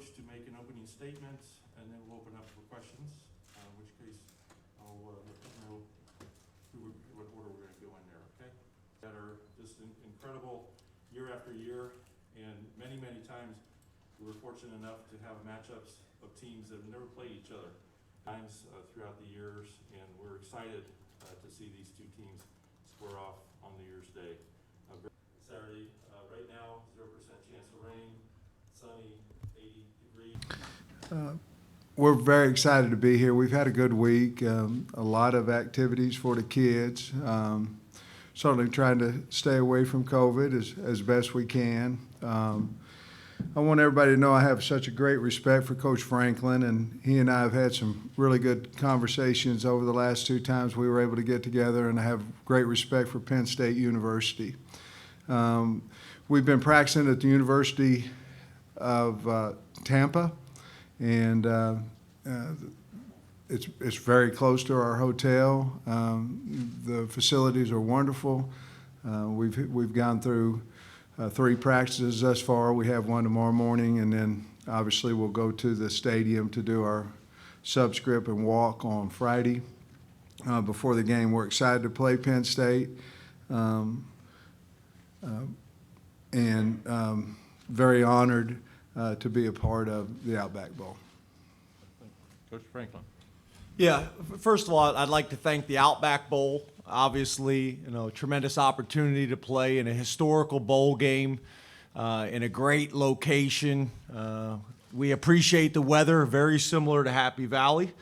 coach to make an opening statement, and then we'll open up for questions, in which case I'll let you know what order we're going to go in there, okay? That are just incredible year after year, and many, many times we were fortunate enough to have matchups of teams that have never played each other times throughout the years, and we're excited to see these two teams square off on New Year's Day. Saturday, right now, 0% chance of rain, sunny, 80 degrees. We're very excited to be here. We've had a good week, a lot of activities for the kids. Certainly trying to stay away from COVID as best we can. I want everybody to know I have such a great respect for Coach Franklin, and he and I have had some really good conversations over the last two times we were able to get together, and I have great respect for Penn State University. We've been practicing at the University of Tampa, and it's very close to our hotel. The facilities are wonderful. We've gone through 3 practices thus far. We have one tomorrow morning, and then obviously we'll go to the stadium to do our subscript and walk on Friday before the game. We're excited to play Penn State, and very honored to be a part of the Outback Bowl. Coach Franklin. Yeah, first of all, I'd like to thank the Outback Bowl. Obviously, tremendous opportunity to play in a historical bowl game in a great location. We appreciate the weather, very similar to Happy Valley,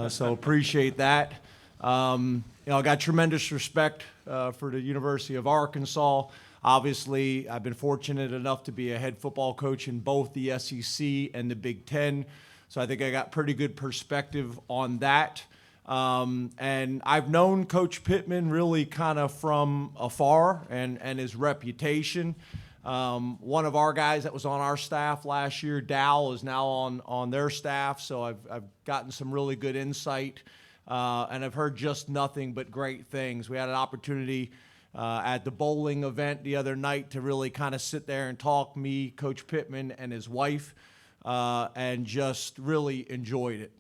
so appreciate that. I got tremendous respect for the University of Arkansas. Obviously, I've been fortunate enough to be a head football coach in both the SEC and the Big Ten, so I think I got pretty good perspective on that. And I've known Coach Pittman really kind of from afar and his reputation. One of our guys that was on our staff last year, Dow, is now on their staff, so I've gotten some really good insight, and I've heard just nothing but great things. We had an opportunity at the bowling event the other night to really kind of sit there and talk, me, Coach Pittman, and his wife, and just really enjoyed it.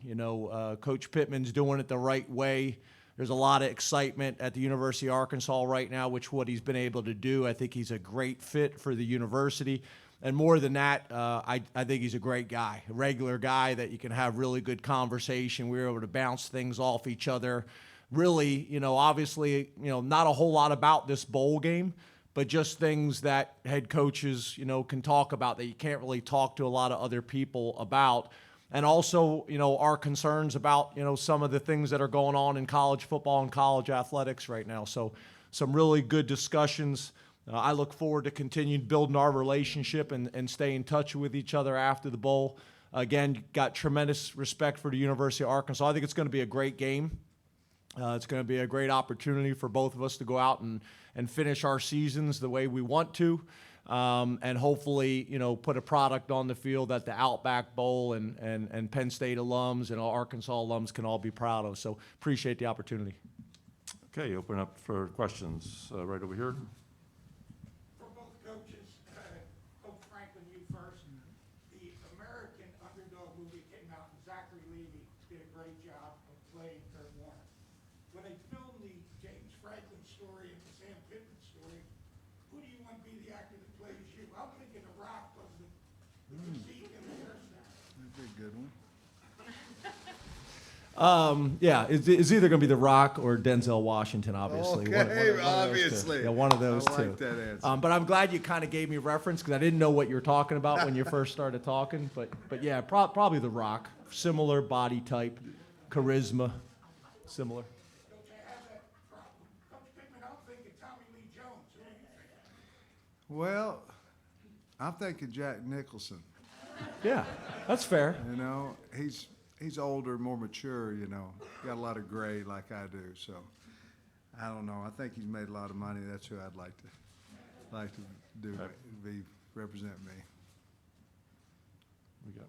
Coach Pittman's doing it the right way. There's a lot of excitement at the University of Arkansas right now, which what he's been able to do. I think he's a great fit for the university. And more than that, I think he's a great guy, a regular guy that you can have really good conversation. We were able to bounce things off each other. Really, obviously, not a whole lot about this bowl game, but just things that head coaches, can talk about that you can't really talk to a lot of other people about. And also, our concerns about, some of the things that are going on in college football and college athletics right now. So some really good discussions. I look forward to continuing building our relationship and stay in touch with each other after the bowl. Again, got tremendous respect for the University of Arkansas. I think it's going to be a great game. It's going to be a great opportunity for both of us to go out and finish our seasons the way we want to, and hopefully, put a product on the field that the Outback Bowl and Penn State alums and Arkansas alums can all be proud of. So appreciate the opportunity. Okay, open up for questions right over here. For both coaches, Coach Franklin, you first. The American Underdog movie came out, and Zachary Levi did a great job of playing Kurt Warner. When they filmed the James Franklin story and the Sam Pittman story, who do you want to be the actor that plays you? I'm thinking The Rock was the physique and the hairstyle. That'd be a good one. Yeah, it's either going to be The Rock or Denzel Washington, obviously. Okay, obviously. Yeah, one of those I like two. that answer. But I'm glad you kind of gave me reference because I didn't know what you were talking about when you first started talking. But yeah, probably The Rock. Similar body type, charisma, similar. Coach, I have that problem. Coach Pittman, I'm thinking Tommy Lee Jones. Who do you think? Well, I'm thinking Jack Nicholson. Yeah, that's fair. He's older, more mature, got a lot of gray like I do. So I don't know. I think he's made a lot of money. That's who I'd like to do, represent me. We got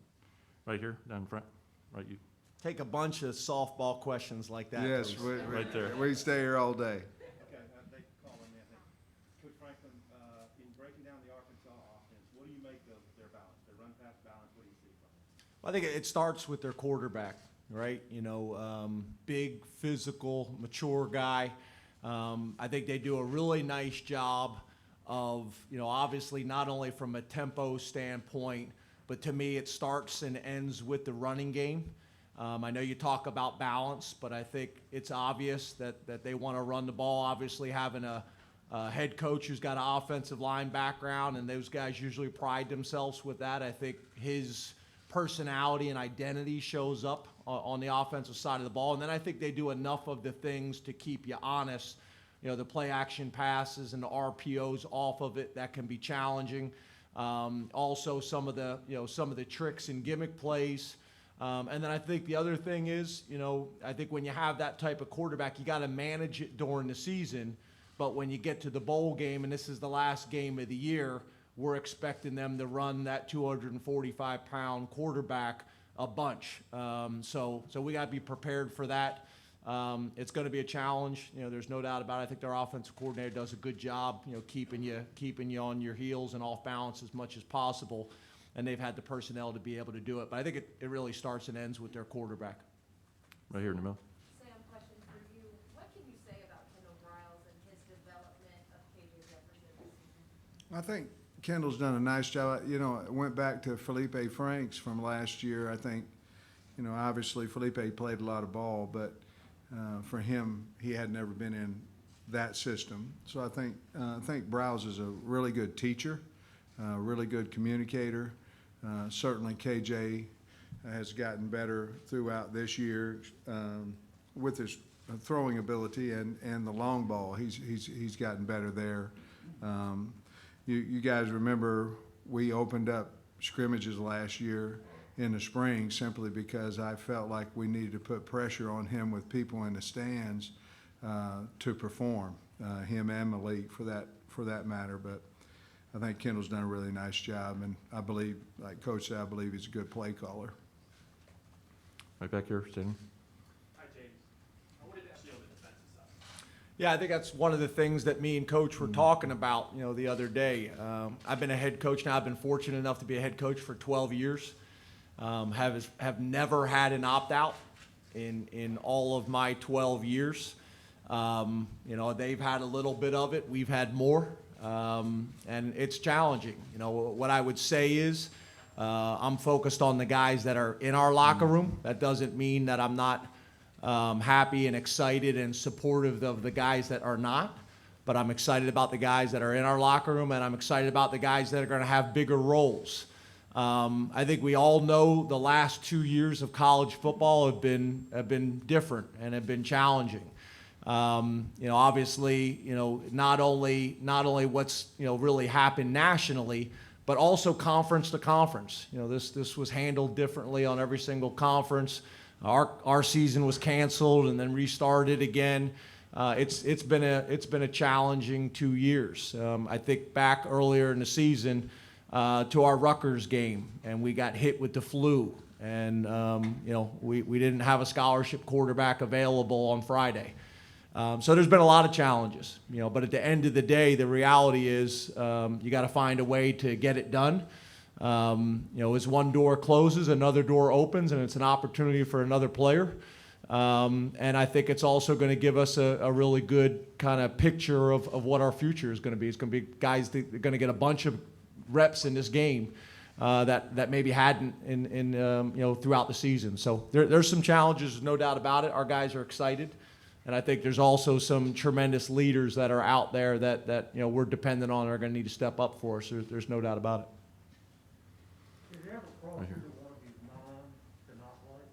right here, down in front, right you. Take a bunch of softball questions like that. Yes, please. Right there. We stay here all day. Okay, they call on me, I think. Coach Franklin, in breaking down the Arkansas offense, what do you make of their balance, their run-pass balance? What do you see from I think it starts with their quarterback, right? You know, big, physical, mature guy. I think they do a really nice job of, you know, obviously not only from a tempo standpoint, but to me it starts and ends with the running game. I know you talk about balance, but I think it's obvious that they want to run the ball. Obviously having a head coach who's got an offensive line background, and those guys usually pride themselves with that. I think his personality and identity shows up on the offensive side of the ball. And then I think they do enough of the things to keep you honest. You know, the play action passes and the RPOs off of it, that can be challenging. Also some of the tricks and gimmick plays. And then I think the other thing is, you know, I think when you have that type of quarterback, you got to manage it during the season. But when you get to the bowl game, and this is the last game of the year, we're expecting them to run that 245-pound quarterback a bunch. So we got to be prepared for that. It's going to be a challenge. You know, there's no doubt about it. I think their offensive coordinator does a good job, you know, keeping you on your heels and off balance as much as possible. And they've had the personnel to be able to do it. But I think it really starts and ends with their quarterback. Right here in the middle. Sam, question for you. What can you say about Kendall Briles and his development of KJ Jefferson this season? I think Kendall's done a nice job. You know, I went back to Felipe Franks from last year. I think, you know, obviously Felipe played a lot of ball, but for him, he had never been in that system. So I think Briles is a really good teacher, really good communicator. Certainly KJ has gotten better throughout this year with his throwing ability and the long ball. He's gotten better there. You guys remember we opened up scrimmages last year in the spring simply because I felt like we needed to put pressure on him with people in the stands to perform, him and Malik for that matter. But I think Kendall's done a really nice job, and I believe, like Coach said, I believe he's a good play caller. Right back here, Stanley. Hi, James. I wanted to ask you on the defensive side. Yeah, I think that's one of the things that me and Coach were talking about, you know, the other day. I've been a head coach now. I've been fortunate enough to be a head coach for 12 years. Have never had an opt-out in all of my 12 years. You know, they've had a little bit of it. We've had more. And it's challenging. You know, what I would say is I'm focused on the guys that are in our locker room. That doesn't mean that I'm not happy and excited and supportive of the guys that are not, but I'm excited about the guys that are in our locker room, and I'm excited about the guys that are going to have bigger roles. I think we all know the last 2 years of college football have been different and have been challenging. You know, obviously, you know, not only what's, you know, really happened nationally, but also conference to conference. You know, this was handled differently on every single conference. Our season was canceled and then restarted again. It's been a challenging 2 years. I think back earlier in the season to our Rutgers game, and we got hit with the flu, and you know, we didn't have a scholarship quarterback available on Friday. So there's been a lot of challenges, you know, but at the end of the day, the reality is you got to find a way to get it done. You know, as one door closes, another door opens, and it's an opportunity for another player. And I think it's also going to give us a really good kind of picture of what our future is going to be. It's going to be guys that are going to get a bunch of reps in this game that maybe hadn't in you know, throughout the season. So there's some challenges, no doubt about it. Our guys are excited. And I think there's also some tremendous leaders that are out there that you know, we're dependent on and are going to need to step up for us. There's no doubt about it. Did you ever cross Right here. either one of these to not like?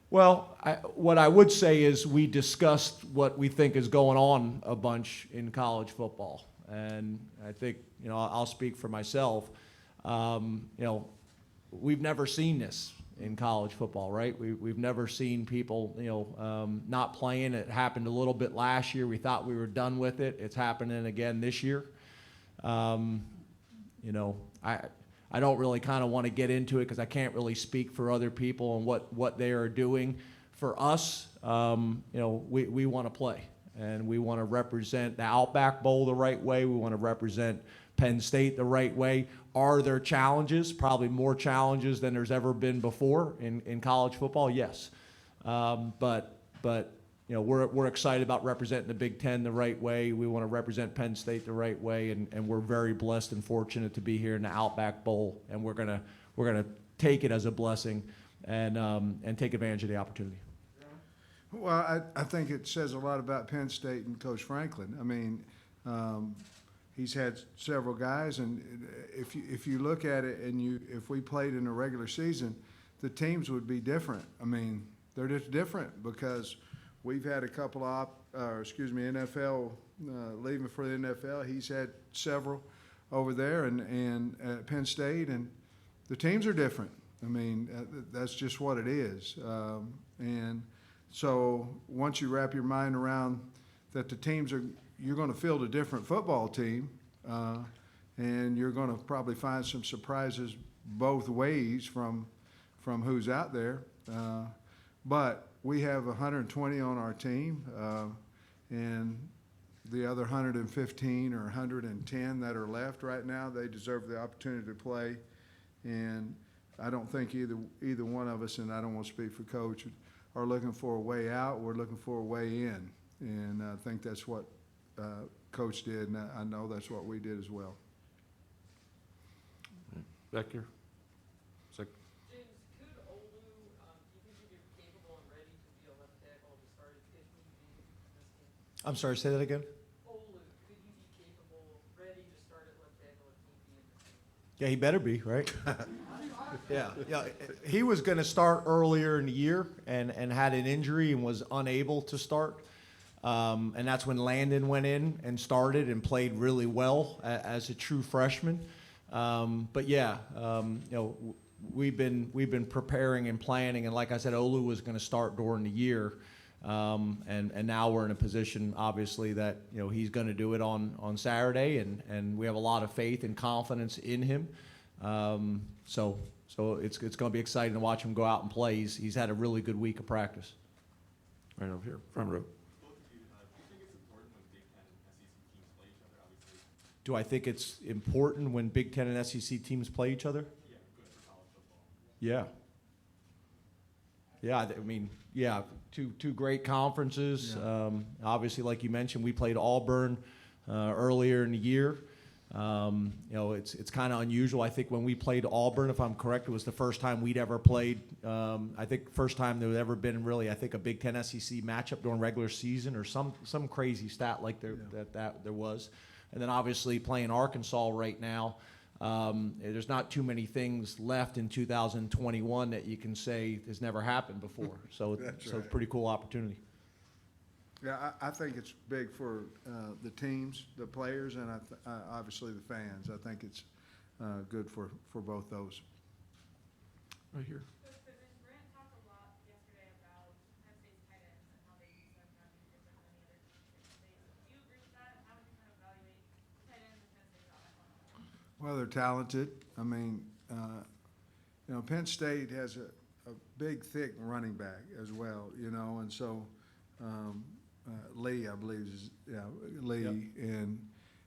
Well, what I would say is we discussed what we think is going on a bunch in college football. And I think, you know, I'll speak for myself. You know, we've never seen this in college football, right? We've never seen people, you know, not playing. It happened a little bit last year. We thought we were done with it. It's happening again this year. You know, I don't really kind of want to get into it because I can't really speak for other people and what they are doing. For us, you know, we want to play, and we want to represent the Outback Bowl the right way. We want to represent Penn State the right way. Are there challenges? Probably more challenges than there's ever been before in college football, yes. But you know, we're excited about representing the Big Ten the right way. We want to represent Penn State the right way, and we're very blessed and fortunate to be here in the Outback Bowl, and we're gonna take it as a blessing and take advantage of the opportunity. Well, I think it says a lot about Penn State and Coach Franklin. I mean, he's had several guys, and if you look at it, and if we played in a regular season, the teams would be different. I mean, they're just different because we've had a couple of NFL leaving for the NFL. He's had several over there, and at Penn State, and the teams are different. I mean, that's just what it is, and so once you wrap your mind around that the teams you're going to field a different football team, and you're going to probably find some surprises both ways from who's out there. But we have 120 on our team, and the other 115 or 110 that are left right now, they deserve the opportunity to play. And I don't think either one of us, and I don't want to speak for Coach, are looking for a way out. We're looking for a way in, and I think that's what Coach did, and I know that's what we did as well. Back here. James, could Olu, do you think he'd be capable and ready to be a left tackle to start if need be in this game? I'm sorry, say that again? Olu, could he be capable, ready to start at left tackle if need be in this game? Yeah, he better be, right? Yeah. He was going to start earlier in the year and had an injury and was unable to start. And that's when Landon went in and started and played really well as a true freshman. But yeah, you know, we've been preparing and planning, and like I said, Olu was going to start during the year, and now we're in a position, obviously, that you know he's going to do it on Saturday, and we have a lot of faith and confidence in him. So it's going to be exciting to watch him go out and play. He's had a really good week of practice. Right over here, front row. Do I think it's important when Big Ten and SEC teams play each other? Yeah. Yeah, I mean, yeah, two great conferences. Yeah. Obviously, like you mentioned, we played Auburn earlier in the year. You know, it's kind of unusual. I think when we played Auburn, if I'm correct, it was the first time we'd ever played. I think first time there had ever been really, I think, a Big Ten SEC matchup during regular season or some crazy stat like that there was. And then obviously playing Arkansas right now, there's not too many things left in 2021 that you can say has never happened before. So it's a pretty cool opportunity. Yeah, I think it's big for the teams, the players, and obviously the fans. I think it's good for both those. Right here. Coach Pittman, Grant talked a lot yesterday about Penn State's tight ends and how they use them kind of different than any other team in Penn State. Do you agree with that? And how would you kind of evaluate tight ends and Penn State's offense? Well, they're talented. I mean, you know, Penn State has a big, thick running back as well, you know, and so Lee, I believe, is Lee, yep. And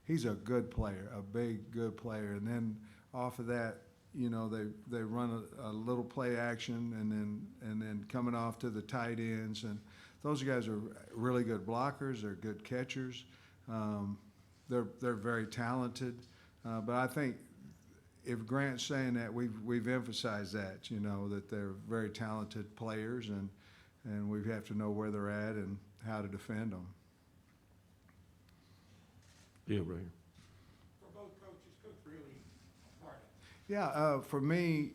he's a good player, a big, good player. And then off of that, you know, they run a little play action, and then coming off to the tight ends, and those guys are really good blockers. They're good catchers. They're very talented. But I think if Grant's saying that, we've emphasized that, you know, that they're very talented players, and we have to know where they're at and how to defend them. Yeah, right here. For both coaches, Coach really part of it. Yeah, for me,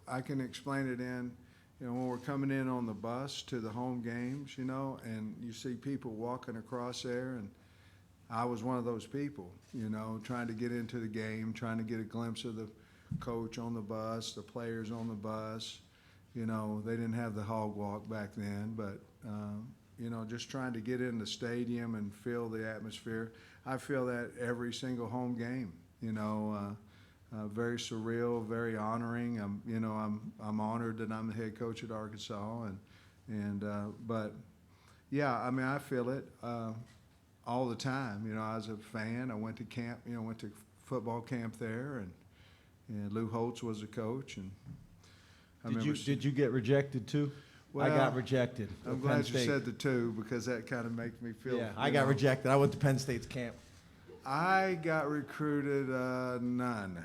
I can explain it in, you know, when we're coming in on the bus to the home games, you know, and you see people walking across there, and I was one of those people, you know, trying to get into the game, trying to get a glimpse of the coach on the bus, the players on the bus. You know, they didn't have the hog walk back then, but, you know, just trying to get in the stadium and feel the atmosphere. I feel that every single home game, you know, very surreal, very honoring. You know, I'm honored that I'm the head coach at Arkansas, but yeah, I mean, I feel it all the time. You know, I was a fan. I went to camp. You know, went to football camp there, and Lou Holtz was the coach, and I Did remember you get rejected too? I Well, got rejected. I'm at glad Penn you State. said the two, because that kind of makes me feel. Yeah, I you got know. rejected. I went to Penn State's camp. I got recruited, none.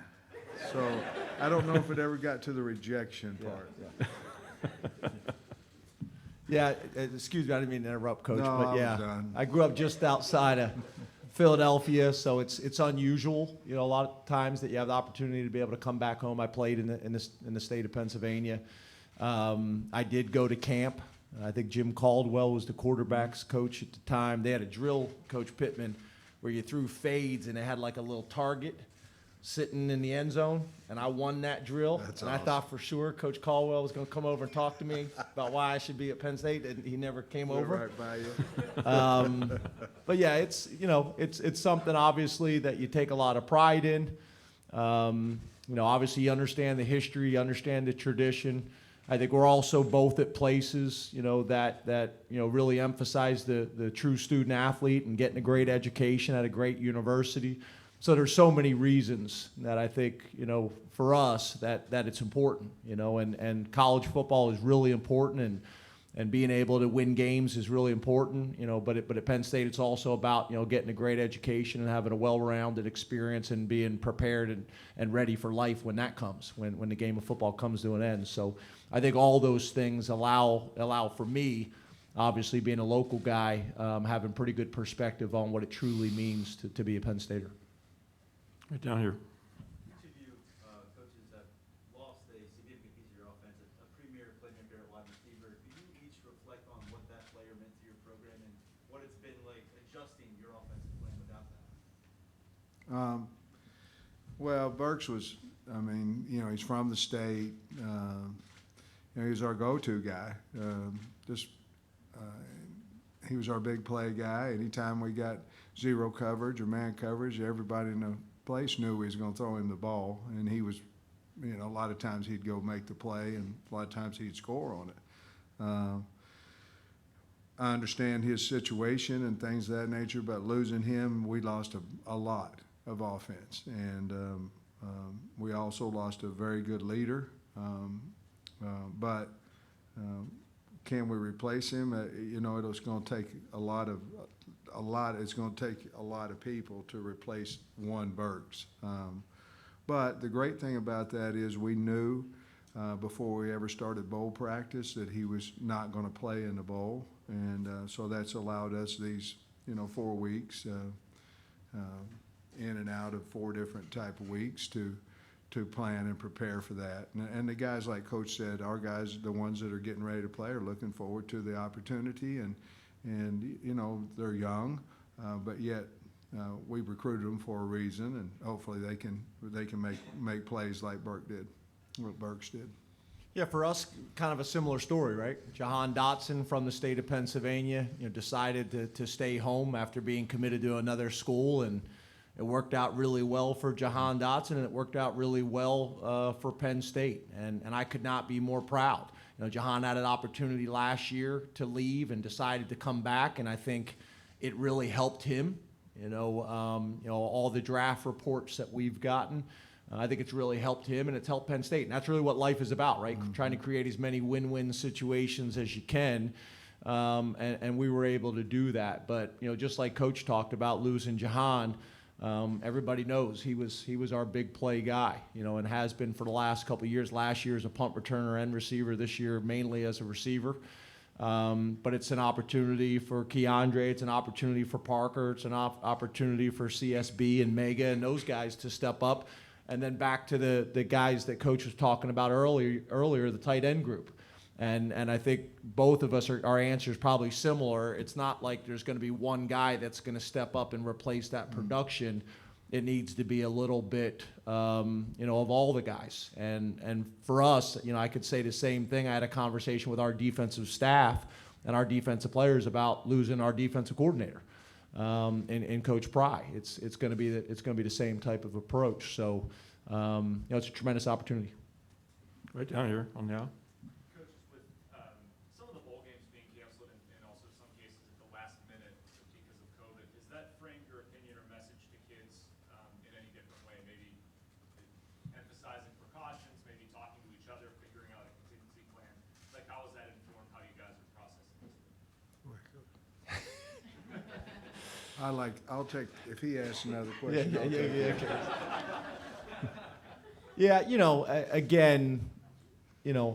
So I don't know if it ever got to the rejection part. Yeah, excuse me, I didn't mean to interrupt, Coach, No, I but was yeah, done. I grew up just outside of Philadelphia, so it's unusual, a lot of times that you have the opportunity to be able to come back home. I played in the state of Pennsylvania. I did go to camp. I think Jim Caldwell was the quarterbacks coach at the time. They had a drill, Coach Pittman, where you threw fades and it had like a little target sitting in the end zone, and I won that drill. That's and awesome. I thought for sure Coach Caldwell was going to come over and talk to me about why I should be at Penn State, and he never came Went over. right by you. But yeah, it's something obviously that you take a lot of pride in. Obviously you understand the history, you understand the tradition. I think we're also both at places, that really emphasize the true student athlete and getting a great education at a great university. So there's so many reasons that I think, for us that it's important, and college football is really important, and being able to win games is really important, but at Penn State it's also about, getting a great education and having a well-rounded experience and being prepared and ready for life when that comes, when the game of football comes to an end. So I think all those things allow for me, obviously being a local guy, having pretty good perspective on what it truly means to be a Penn Stater. Right down here. Each of you coaches have lost a significant piece of your offense, a premier playmaker at wide receiver. Can you each reflect on what that player meant to your program and what it's been like adjusting your offensive plan without that? Well, Burks was, he's from the state. He was our go-to guy. He was our big play guy. Anytime we got zero coverage or man coverage, everybody in the place knew we was going to throw him the ball, and he was, a lot of times he'd go make the play, and a lot of times he'd score on it. I understand his situation and things of that nature, but losing him, we lost a lot of offense, and we also lost a very good leader. But can we replace him? It's going to take it's going to take a lot of people to replace one Burks. But the great thing about that is we knew before we ever started bowl practice that he was not going to play in the bowl, and so that's allowed us these 4 weeks in and out of 4 different type of weeks to plan and prepare for that. And the guys, like Coach said, our guys, the ones that are getting ready to play, are looking forward to the opportunity, and they're young, but yet we recruited them for a reason, and hopefully they can make plays like Burks did. Yeah, for us, kind of a similar story, right? Jahan Dotson from the state of Pennsylvania, decided to stay home after being committed to another school, and it worked out really well for Jahan Dotson, and it worked out really well for Penn State, and I could not be more proud. Jahan had an opportunity last year to leave and decided to come back, and I think it really helped him. All the draft reports that we've gotten, I think it's really helped him, and it's helped Penn State, and that's really what life is about, right? Mm-hmm. Trying to create as many win-win situations as you can, and we were able to do that. But just like Coach talked about losing Jahan, everybody knows he was our big play guy, and has been for the last couple of years. Last year as a punt returner and receiver, this year mainly as a receiver. But it's an opportunity for Keandre, it's an opportunity for Parker, it's an opportunity for CSB and Mega and those guys to step up. And then back to the guys that Coach was talking about earlier, the tight end group. And I think both of us, our answer is probably similar. It's not like there's going to be one guy that's going to step up and replace that production. It needs to be a little bit, of all the guys. And for us, I could say the same thing. I had a conversation with our defensive staff and our defensive players about losing our defensive coordinator, and Coach Pry. It's going to be the same type of approach. So, it's a tremendous opportunity. Right down here on the aisle. Coaches, with some of the bowl games being canceled and also some cases at the last minute because of COVID, does that frame your opinion or message to kids in any different way exercising precautions, maybe talking to each other, figuring out a contingency plan? Like, how has that informed how you guys are processing this? I'll take, if he asks another question, I'll take it. Yeah, again,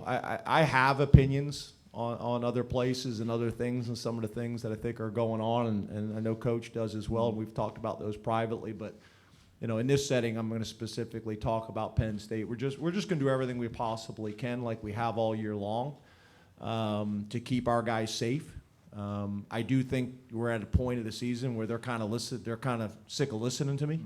I have opinions on other places and other things and some of the things that I think are going on, and I know Coach does as well, and we've talked about those privately, but, in this setting, I'm going to specifically talk about Penn State. We're just going to do everything we possibly can, like we have all year long, to keep our guys safe. I do think we're at a point of the season where they're kind of sick of listening to me.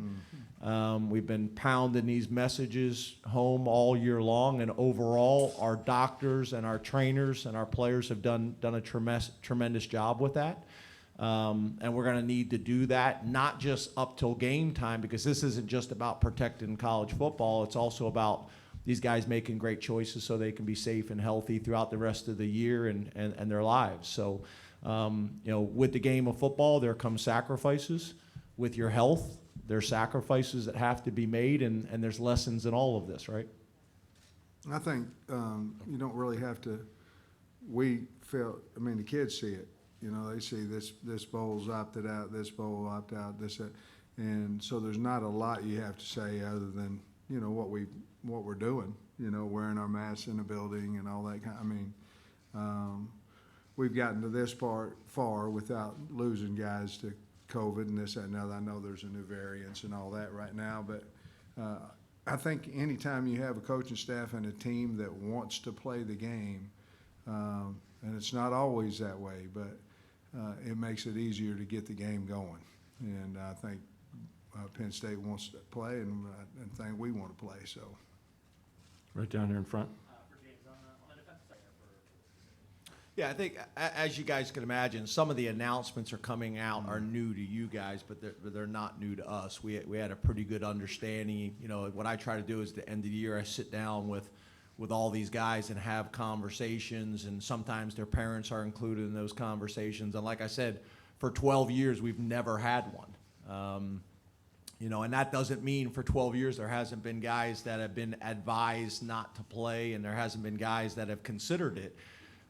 We've been pounding these messages home all year long, and overall, our doctors and our trainers and our players have done a tremendous job with that. And we're going to need to do that, not just up till game time, because this isn't just about protecting college football. It's also about these guys making great choices so they can be safe and healthy throughout the rest of the year and their lives. So, with the game of football, there come sacrifices. With your health, there's sacrifices that have to be made, and there's lessons in all of this, right? I think you don't really have to, the kids see it. They see this bowl's opted out, this bowl opted out, this, that. And so there's not a lot you have to say other than, what we're doing, wearing our masks in the building and all that we've gotten to this far without losing guys to COVID and this, that, and the other. I know there's a new variants and all that right now, but I think anytime you have a coaching staff and a team that wants to play the game, and it's not always that way, but it makes it easier to get the game going. And I think Penn State wants to play, and think we want to play. So, Right down here in front. For James, on the defensive side for Yeah, I think, as you guys can imagine, some of the announcements are coming out are new to you guys, but they're not new to us. We had a pretty good understanding. What I try to do is, at the end of the year, I sit down with all these guys and have conversations, and sometimes their parents are included in those conversations. And like I said, for 12 years, we've never had one. And that doesn't mean for 12 years there hasn't been guys that have been advised not to play, and there hasn't been guys that have considered it.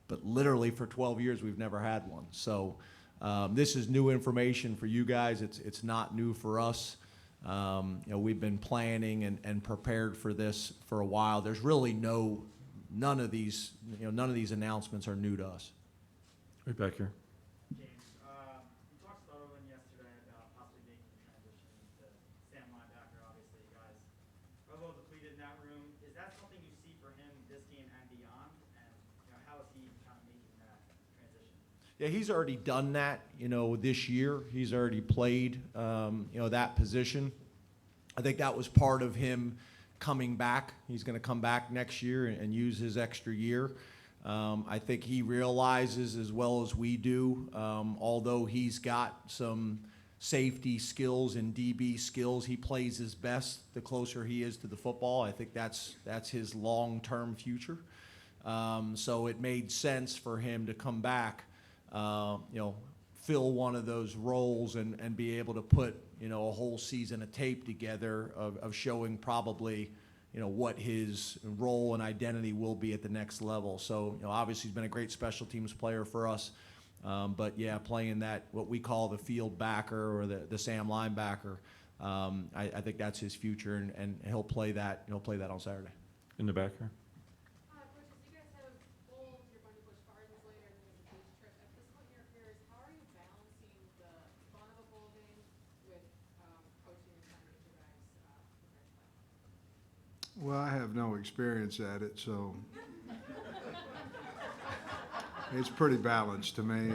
But literally for 12 years, we've never had one. So this is new information for you guys. It's not new for us. We've been planning and prepared for this for a while. There's really none of these announcements are new to us. Right back here. James, you talked about Owen yesterday about possibly making the transition to Sam linebacker. Obviously, you guys are a little depleted in that room. Is that something you see for him this game and beyond? And how is he kind of making that transition? Yeah, he's already done that, this year. He's already played, that position. I think that was part of him coming back. He's going to come back next year and use his extra year. I think he realizes, as well as we do, although he's got some safety skills and DB skills, he plays his best the closer he is to the football. I think that's his long-term future. So it made sense for him to come back, fill one of those roles and be able to put, a whole season of tape together of showing probably, what his role and identity will be at the next level. So, obviously he's been a great special teams player for us. But yeah, playing that, what we call the field backer or the Sam linebacker, I think that's his future, and he'll play that on Saturday. In the back here. Coaches, you guys have bowls, you're going to Busch Gardens later, and then there's a beach trip. At this point in your careers, how are you balancing the fun of a bowl game with coaching and trying to get you guys prepared to play? Well, I have no experience at it, so it's pretty balanced to me.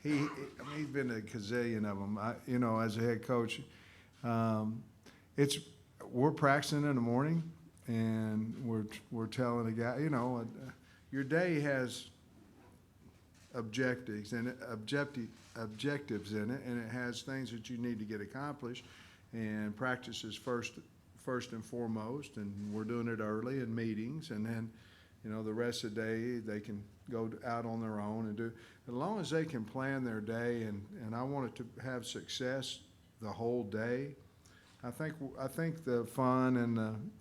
He's been a gazillion of them. As a head coach, we're practicing in the morning, and we're telling a guy, your day has objectives in it, objectives in it, and it has things that you need to get accomplished. And practice is first and foremost, and we're doing it early in meetings, and then, the rest of the day they can go out on their own and do. As long as they can plan their day, and I want it to have success the whole day, I think the fun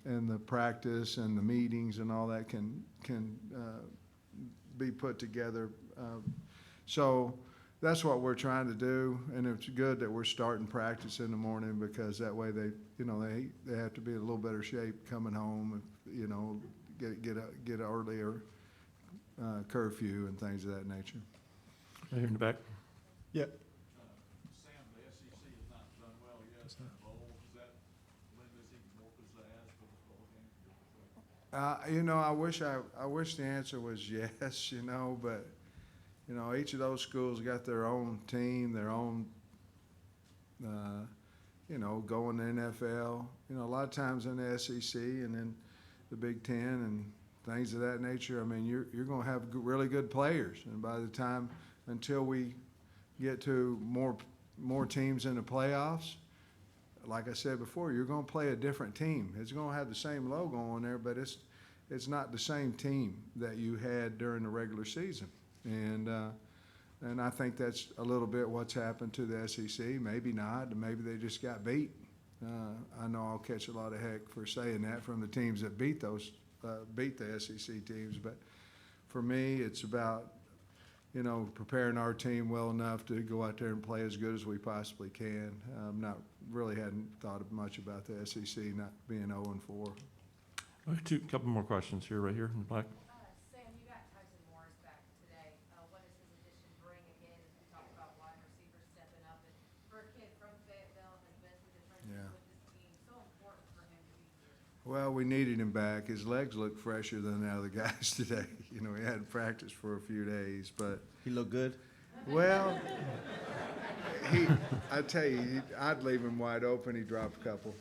and the practice and the meetings and all that can be put together. So that's what we're trying to do, and it's good that we're starting practice in the morning, because that way they have to be in a little better shape coming home, get an earlier curfew and things of that nature. Right here in the back. Yeah. Sam, the SEC has not done well yet in the bowl. Does that lend us even more pizzazz for this bowl game? I wish the answer was yes, but, each of those schools got their own team, their own, going to NFL. A lot of times in the SEC and then the Big Ten and things of that nature, I mean, you're going to have really good players. And by the time, until we get to more teams in the playoffs, like I said before, you're going to play a different team. It's going to have the same logo on there, but it's not the same team that you had during the regular season. And I think that's a little bit what's happened to the SEC. Maybe not. Maybe they just got beat. I know I'll catch a lot of heck for saying that from the teams that beat the SEC teams. But for me, it's about, preparing our team well enough to go out there and play as good as we possibly can. Hadn't thought much about the SEC not being 0-4. Couple more questions here, right here in the black. Sam, you got Tyson Morris back today. What does his addition bring again, as we talk about wide receivers stepping up? And for a kid from Fayetteville, has been through the trenches with this team, so important for him to be here. Well, we needed him back. His legs look fresher than the other guys today. He hadn't practiced for a few days, but He looked good. well, I tell you, I'd leave him wide open. He dropped a couple.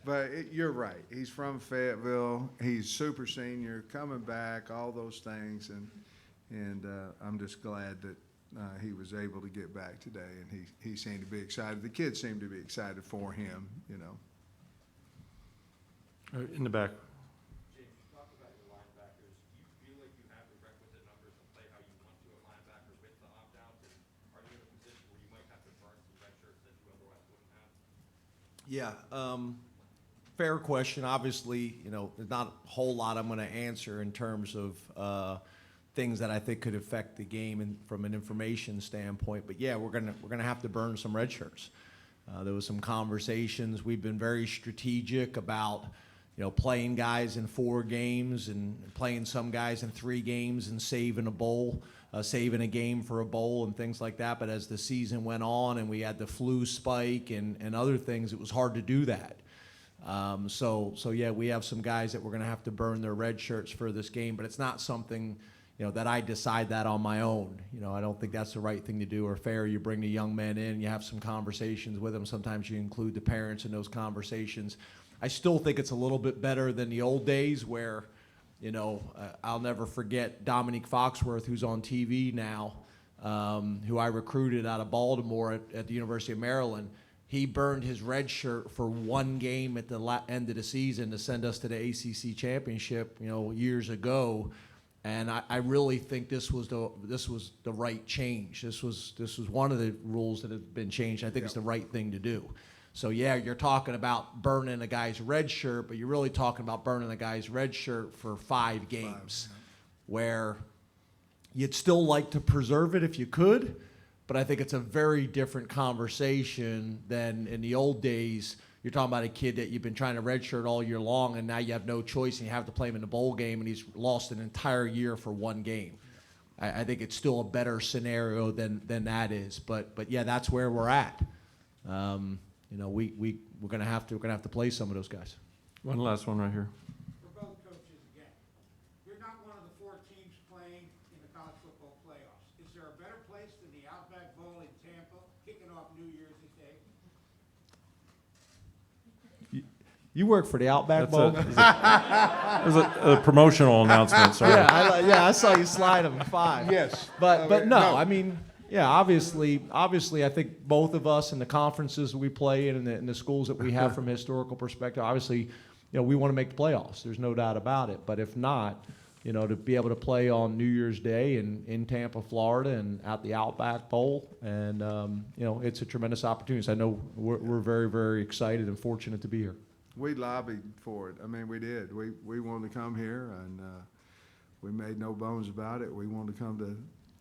But you're right. He's from Fayetteville. He's super senior, coming back, all those things, and I'm just glad that he was able to get back today, and he seemed to be excited. The kids seemed to be excited for him, In the back. James, you talked about your linebackers. Do you feel like you have the requisite numbers to play how you want to at linebacker with the opt-outs? And are you in a position where you might have to burn some red shirts that you otherwise wouldn't have? Yeah. Fair question. Obviously, there's not a whole lot I'm going to answer in terms of things that I think could affect the game and from an information standpoint. But yeah, we're gonna have to burn some red shirts. There was some conversations. We've been very strategic about playing guys in 4 games and playing some guys in 3 games and saving a game for a bowl and things like that. But as the season went on and we had the flu spike and other things, it was hard to do that. So yeah, we have some guys that we're going to have to burn their red shirts for this game, but it's not something, that I decide that on my own. I don't think that's the right thing to do or fair. You bring the young men in, you have some conversations with them. Sometimes you include the parents in those conversations. I still think it's a little bit better than the old days where, I'll never forget Dominique Foxworth, who's on TV now, who I recruited out of Baltimore at the University of Maryland. He burned his red shirt for 1 game at the end of the season to send us to the ACC championship, years ago. And I really think this was the right change. This was one of the rules that have been changed. I think it's the right thing to do. So yeah, you're talking about burning a guy's red shirt, but you're really talking about burning a guy's red shirt for 5 games, where you'd still like to preserve it if you could. But I think it's a very different conversation than in the old days. You're talking about a kid that you've been trying to redshirt all year long, and now you have no choice, and you have to play him in the bowl game, and he's lost an entire year for 1 game. I think it's still a better scenario than that is. But yeah, that's where we're at. We're gonna have to play some of those guys. One last one right here. For both coaches again, you're not one of the 4 teams playing in the college football playoffs. Is there a better place than the Outback Bowl in Tampa, kicking off New Year's Day? You work for the Outback Bowl? There's a promotional announcement, sorry. Yeah, I saw you slide them 5. Yes. But no, I mean, yeah, obviously, I think both of us in the conferences we play in and the schools that we have from a historical perspective, obviously, we want to make the playoffs. There's no doubt about it. But if not, you know, to be able to play on New Year's Day in Tampa, Florida, and at the Outback Bowl. And, you know, it's a tremendous opportunity. So I know we're very, very excited and fortunate to be here. We lobbied for it. I mean, we did. We wanted to come here, and we made no bones about it. We wanted to come to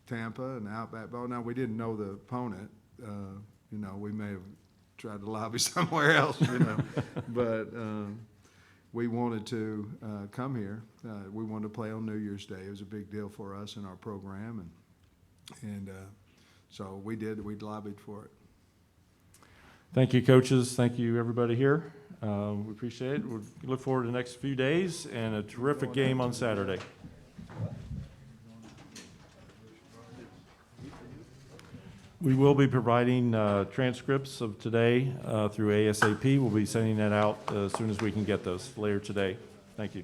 Tampa and Outback Bowl. Now, we didn't know the opponent. You know, we may have tried to lobby somewhere else, you know. But we wanted to come here. We wanted to play on New Year's Day. It was a big deal for us in our program, and so we did. We lobbied for it. Thank you, coaches. Thank you, everybody here. We appreciate it. We look forward to the next few days and a terrific game on Saturday. We will be providing transcripts of today through ASAP. We'll be sending that out as soon as we can get those later today. Thank you.